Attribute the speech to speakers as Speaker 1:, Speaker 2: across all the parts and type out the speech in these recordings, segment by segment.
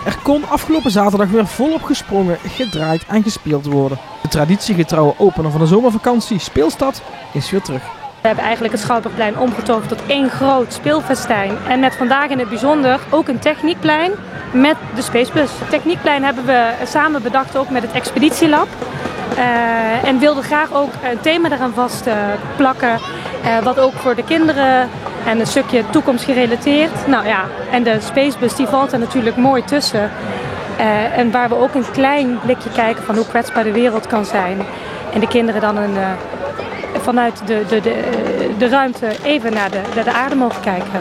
Speaker 1: Er kon afgelopen zaterdag weer volop gesprongen, gedraaid en gespeeld worden. De traditiegetrouwe opener van de zomervakantie, Speelstad, is weer terug.
Speaker 2: We hebben eigenlijk het Schouwburgplein omgetoverd tot één groot speelfestijn. En met vandaag in het bijzonder ook een techniekplein met de Spacebus. Het techniekplein hebben we samen bedacht ook met het Expeditielab. En wilden graag ook een thema eraan vast plakken. Wat ook voor de kinderen en een stukje toekomstgerelateerd. Nou ja, en de Spacebus die valt er natuurlijk mooi tussen. En waar we ook een klein blikje kijken van hoe kwetsbaar de wereld kan zijn. En de kinderen dan vanuit de ruimte even naar de aarde mogen kijken.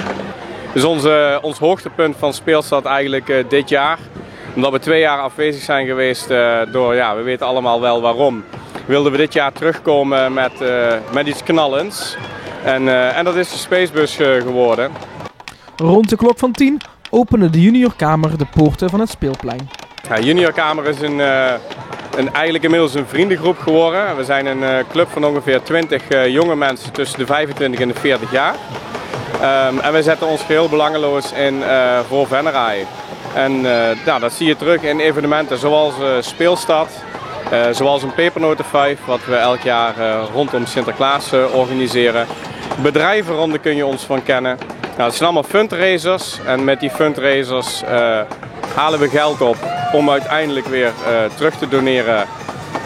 Speaker 3: Dus ons hoogtepunt van Speelstad eigenlijk dit jaar. Omdat we 2 jaar afwezig zijn geweest door, ja, we weten allemaal wel waarom. Wilden we dit jaar terugkomen met iets knallends. En dat is de Spacebus geworden.
Speaker 1: Rond de klok van 10 opende de juniorkamer de poorten van het speelplein.
Speaker 3: Ja, juniorkamer is eigenlijk inmiddels een vriendengroep geworden. We zijn een club van ongeveer 20 jonge mensen tussen de 25 en de 40 jaar. En wij zetten ons geheel belangeloos in voor Venray. En dat zie je terug in evenementen zoals Speelstad, zoals een pepernotenvijf, wat we elk jaar rondom Sinterklaas organiseren. Bedrijvenronden kun je ons van kennen. Nou, het zijn allemaal fundraisers en met die fundraisers halen we geld op om uiteindelijk weer terug te doneren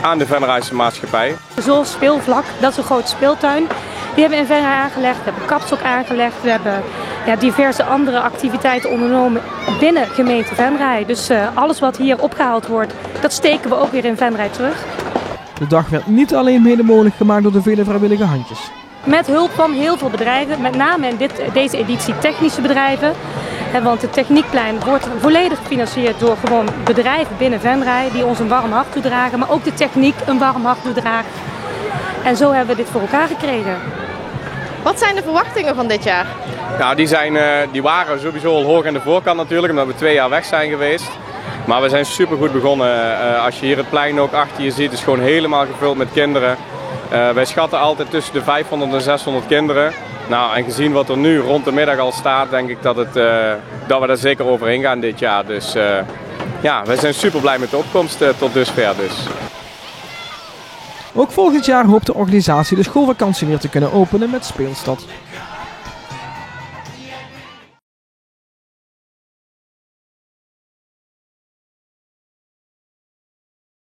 Speaker 3: aan de Venrayse maatschappij.
Speaker 2: Zoals speelvlak, dat is een grote speeltuin. Die hebben we in Venray aangelegd, we hebben kapstok aangelegd, we hebben diverse andere activiteiten ondernomen binnen gemeente Venray. Dus alles wat hier opgehaald wordt, dat steken we ook weer in Venray terug.
Speaker 1: De dag werd niet alleen mede mogelijk gemaakt door de vele vrijwillige handjes.
Speaker 2: Met hulp van heel veel bedrijven, met name in deze editie technische bedrijven. Want het techniekplein wordt volledig gefinancierd door gewoon bedrijven binnen Venray die ons een warm hart toedragen, maar ook de techniek een warm hart toedraagt. En zo hebben we dit voor elkaar gekregen.
Speaker 4: Wat zijn de verwachtingen van dit jaar?
Speaker 3: Nou, die waren sowieso al hoog aan de voorkant natuurlijk, omdat we 2 jaar weg zijn geweest. Maar we zijn super goed begonnen. Als je hier het plein ook achter je ziet, is gewoon helemaal gevuld met kinderen. Wij schatten altijd tussen de 500 en 600 kinderen. Nou, en gezien wat er nu rond de middag al staat, denk ik dat we daar zeker overheen gaan dit jaar. Dus ja, wij zijn super blij met de opkomst tot dusver dus.
Speaker 1: Ook volgend jaar hoopt de organisatie de schoolvakantie weer te kunnen openen met Speelstad.